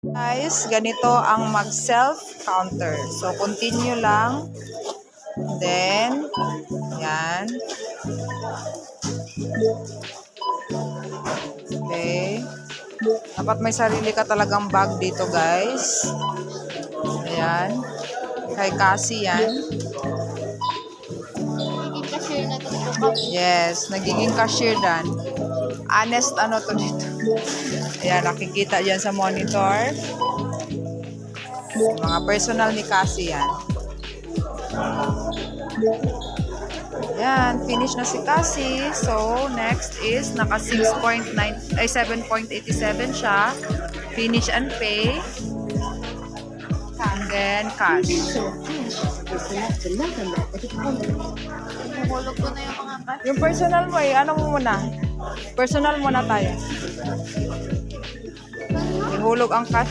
Guys, ganito ang mag-self counter. So, continue lang. Then, yan. Okay. Dapat may sarili ka talagang bag dito, guys. Ayan. Kay Cassie yan. Naging cashier na to. Yes, nagiging cashier dan. Honest ano to dito. Ayan, nakikita dyan sa monitor. Mga personal ni Cassie yan. Yan, finish na si Cassie. So, next is naka 7.87 siya. Finish and pay. And then, cash. Nahulog ko na yung mga cash. Yung personal mo ano mo muna? Personal muna tayo. Ihulog ang cash.